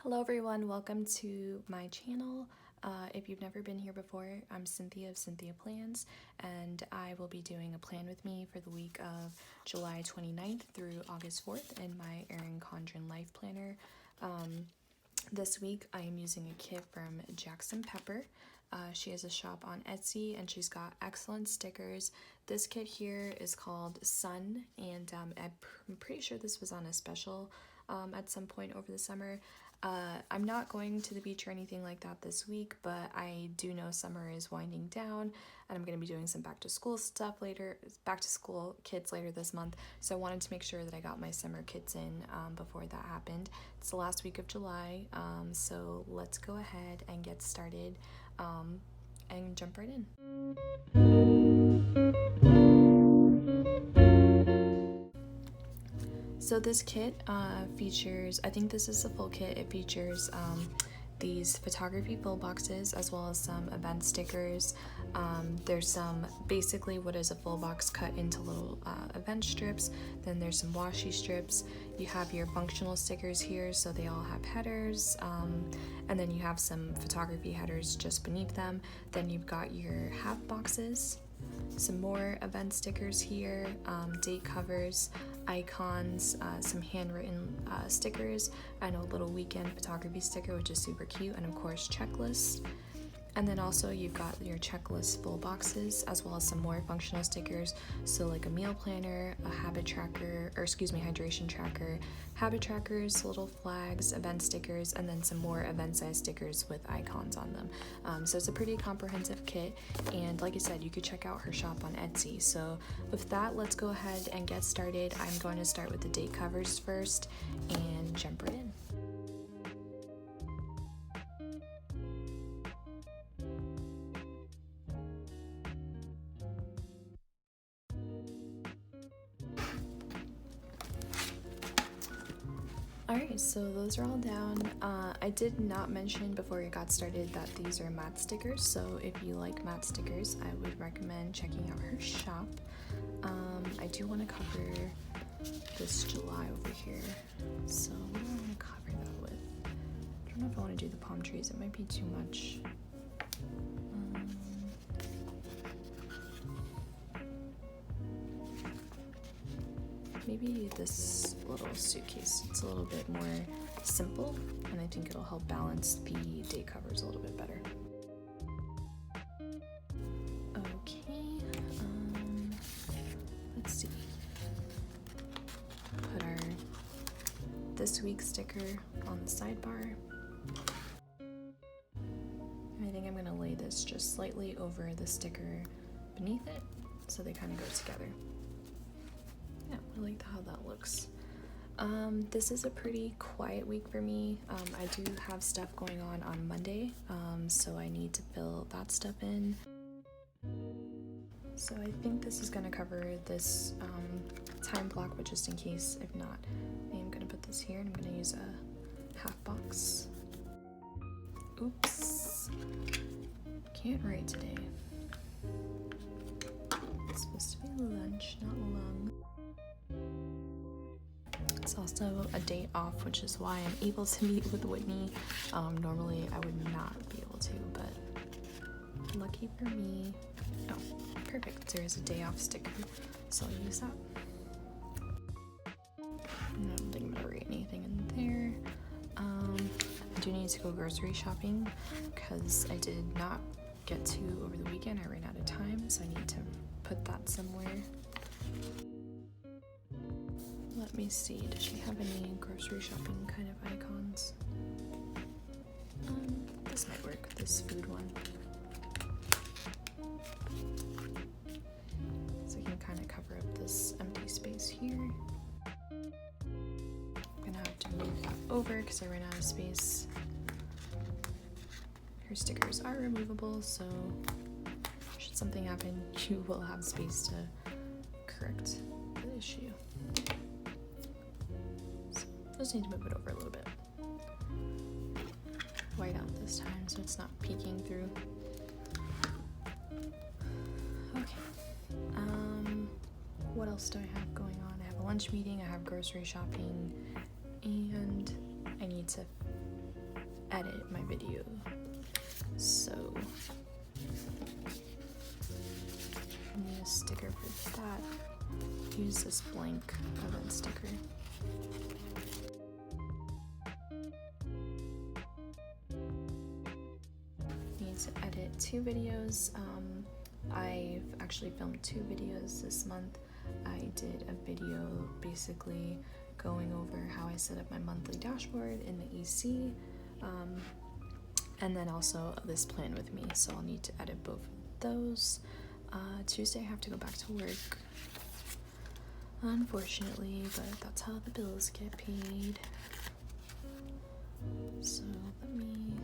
Hello everyone, welcome to my channel. If you've never been here before, I'm Cynthia of Cynthia Plans, and I will be doing a plan with me for the week of July 29th through August 4th in my Erin Condren LifePlanner. This week I am using a kit from Jax and Pepper. She has a shop on Etsy and she's got excellent stickers. This kit here is called Sun, and I'm pretty sure this was on a special at some point over the summer. I'm not going to the beach or anything like that this week, but I do know summer is winding down and I'm going to be doing some back to school stuff later, back to school kits later this month. So I wanted to make sure that I got my summer kits in before that happened. It's the last week of July, so let's go ahead and get started and jump right in. So this kit features, I think this is a full kit, it features these photography full boxes as well as some event stickers. There's some, basically what is a full box cut into little event strips, then there's some washi strips. You have your functional stickers here, so they all have headers, and then you have some photography headers just beneath them. Then you've got your half boxes, some more event stickers here, date covers, icons, some handwritten stickers, and a little weekend photography sticker, which is super cute, and of course checklists. And then also you've got your checklist full boxes as well as some more functional stickers, so like a meal planner, a habit tracker, or excuse me, hydration tracker, habit trackers, little flags, event stickers, and then some more event size stickers with icons on them. So it's a pretty comprehensive kit, and like I said, you could check out her shop on Etsy. So with that, let's go ahead and get started. I'm going to start with the date covers first and jump right in. Alright, so those are all down. I did not mention before we got started that these are matte stickers, so if you like matte stickers, I would recommend checking out her shop. I do want to cover this July over here, so what do I want to cover that with? I don't know if I want to do the palm trees, it might be too much. Maybe this little suitcase. It's a little bit more simple, and I think it'll help balance the date covers a little bit better. Okay, let's see. Put our this week's sticker on the sidebar. I think I'm gonna lay this just slightly over the sticker beneath it, so they kind of go together. Yeah, I like how that looks. This is a pretty quiet week for me. I do have stuff going on Monday, so I need to fill that stuff in. So I think this is going to cover this time block, but just in case, if not, I am going to put this here, and I'm going to use a half box. Oops. Can't write today. It's supposed to be lunch, not lung. It's also a day off, which is why I'm able to meet with Whitney. Normally I would not be able to, but lucky for me. Oh, perfect. There is a day off sticker, so I'll use that. I don't think I'm gonna write anything in there. I do need to go grocery shopping because I did not get to over the weekend. I ran out of time, so I need to put that somewhere. Let me see, does she have any grocery shopping kind of icons? This might work, this food one. So I can kind of cover up this empty space here. I'm gonna have to move that over because I ran out of space. Her stickers are removable, so should something happen, you will have space to correct the issue. Just need to move it over a little bit. White out this time so it's not peeking through. Okay. What else do I have going on? I have a lunch meeting, I have grocery shopping, and I need to edit my video. So I need a sticker for that. Use this blank event sticker. Need to edit 2 videos. I've actually filmed 2 videos this month. I did a video basically going over how I set up my monthly dashboard in the EC, and then also this plan with me, so I'll need to edit both of those. Tuesday I have to go back to work, unfortunately, but that's how the bills get paid. So let me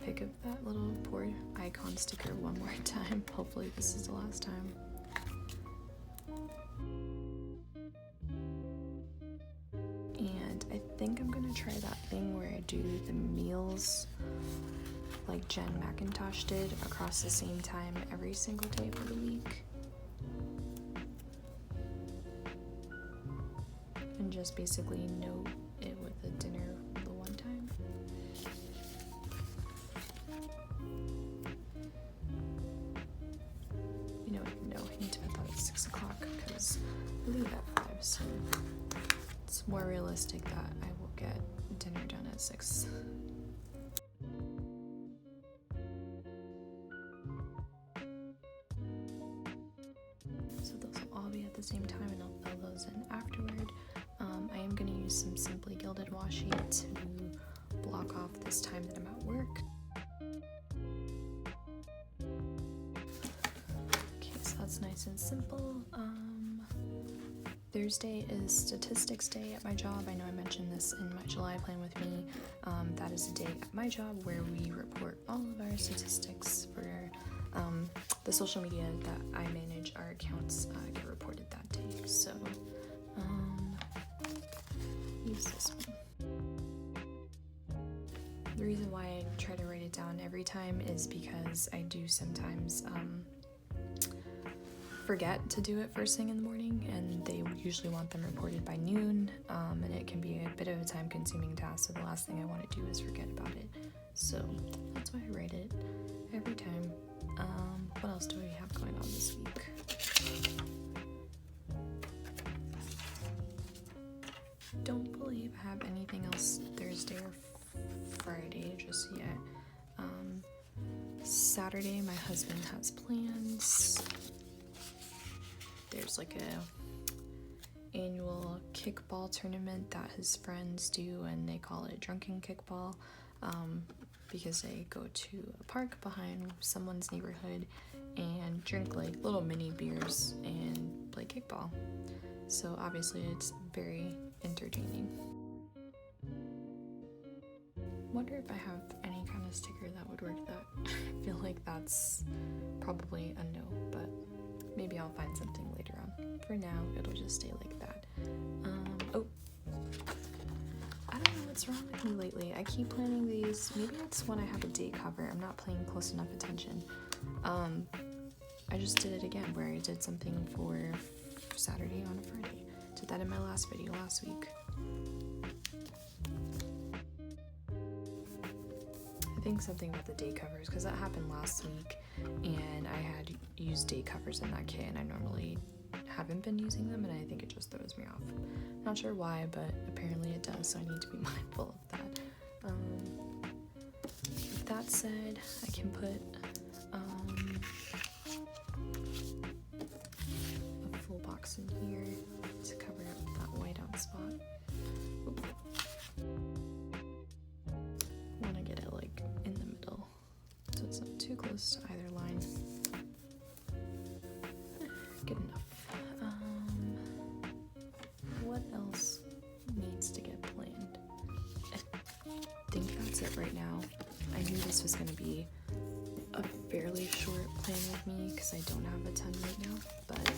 pick up that little poor icon sticker one more time. Hopefully this is the last time. And I think I'm gonna try that thing where I do the meals like Jen McIntosh did across the same time every single day for the week. And just basically note it with a dinner the one time. You know what, no, I need to put that at 6 o'clock because I leave at 5, so it's more realistic that I will get dinner done at 6. So those will all be at the same time, and I'll fill those in afterward. I am going to use some Simply Gilded washi to block off this time that I'm at work. Okay, so that's nice and simple. Thursday is Statistics Day at my job. I know I mentioned this in my July plan with me. That is a day at my job where we report all of our statistics for the social media that I manage. Our accounts get reported that day. So use this one. The reason why I try to write it down every time is because I do sometimes forget to do it first thing in the morning, and they usually want them reported by noon, and it can be a bit of a time-consuming task, so the last thing I want to do is forget about it. So that's why I write it every time. What else do we have going on this week? Don't believe I have anything else Thursday or Friday just yet. Saturday my husband has plans. There's like a annual kickball tournament that his friends do, and they call it drunken kickball, because they go to a park behind someone's neighborhood and drink like little mini beers and play kickball. So obviously it's very entertaining. Wonder if I have any kind of sticker that would work that. I feel like that's probably a no, but maybe I'll find something later on. For now, it'll just stay like that. Oh, I don't know what's wrong with me lately. I keep planning these. Maybe it's when I have a date cover. I'm not paying close enough attention. I just did it again where I did something for Saturday on a Friday. Did that in my last video last week. I think something about the date covers, because that happened last week and I had used date covers in that kit, and I normally haven't been using them, and I think it just throws me off. Not sure why, but apparently it does, so I need to be mindful of that. With that said, I can put a full box in here to cover up that whiteout spot. Oop. Want to get it like in the middle, so it's not too close to either line. Good enough. What else needs to get planned? I think that's it right now. I knew this was going to be a fairly short plan with me because I don't have a ton right now, but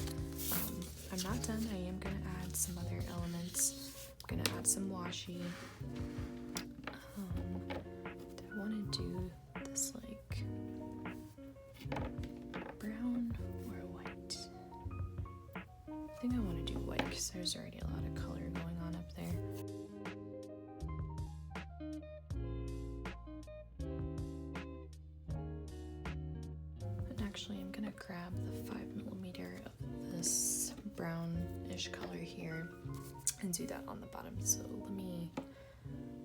I'm not done. I am going to add some other elements. I'm going to add some washi. I want to do this like brown or white. I think I want to do white because there's already a lot of color going on up there. gonna grab the 5mm of this brownish color here and do that on the bottom. So let me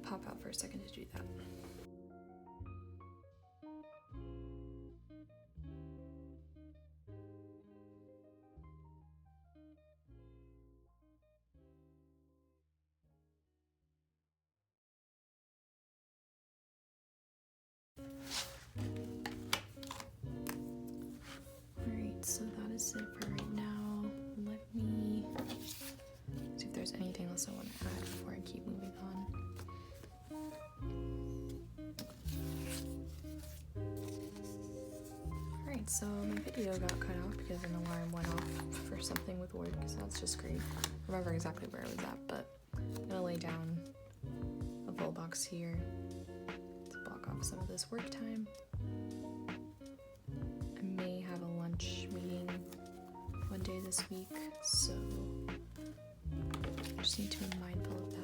pop out for a second to do that. Alright, so that is it for right now. Let me see if there's anything else I want to add before I keep moving on. Alright, so my video got cut off because an alarm went off for something with work, so that's just great. I remember exactly where I was at, but I'm gonna lay down a full box here to block off some of this work time. I may have a lunch meeting one day this week, so I just need to be mindful of that.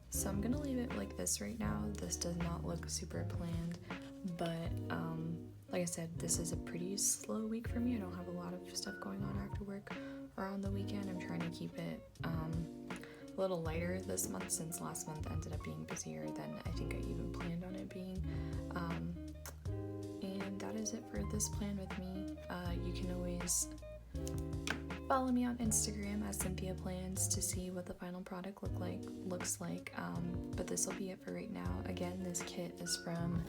So I'm gonna leave it like this right now. This does not look super planned, but like I said, this is a pretty slow week for me. I don't have a lot of stuff going on after work or on the weekend. I'm trying to keep it a little lighter this month, since last month ended up being busier than I think I even planned on it being. And that is it for this plan with me. You can always follow me on Instagram as Cynthia Plans to see what the final product looks like. But this will be it for right now. Again, this kit is from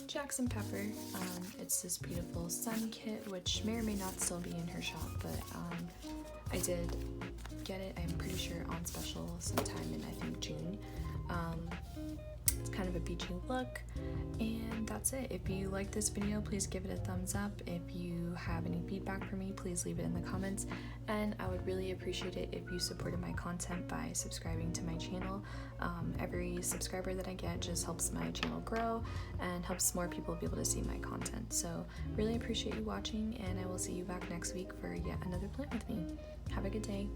Jax and Pepper. It's this beautiful sun kit, which may or may not still be in her shop, but I did get it, I'm pretty sure, on special sometime in, I think, June. It's kind of a beachy look, and that's it. If you like this video, please give it a thumbs up. If you have any feedback for me, please leave it in the comments, and I would really appreciate it if you supported my content by subscribing to my channel. Every subscriber that I get just helps my channel grow and helps more people be able to see my content. So really appreciate you watching, and I will see you back next week for yet another plan with me. Have a good day.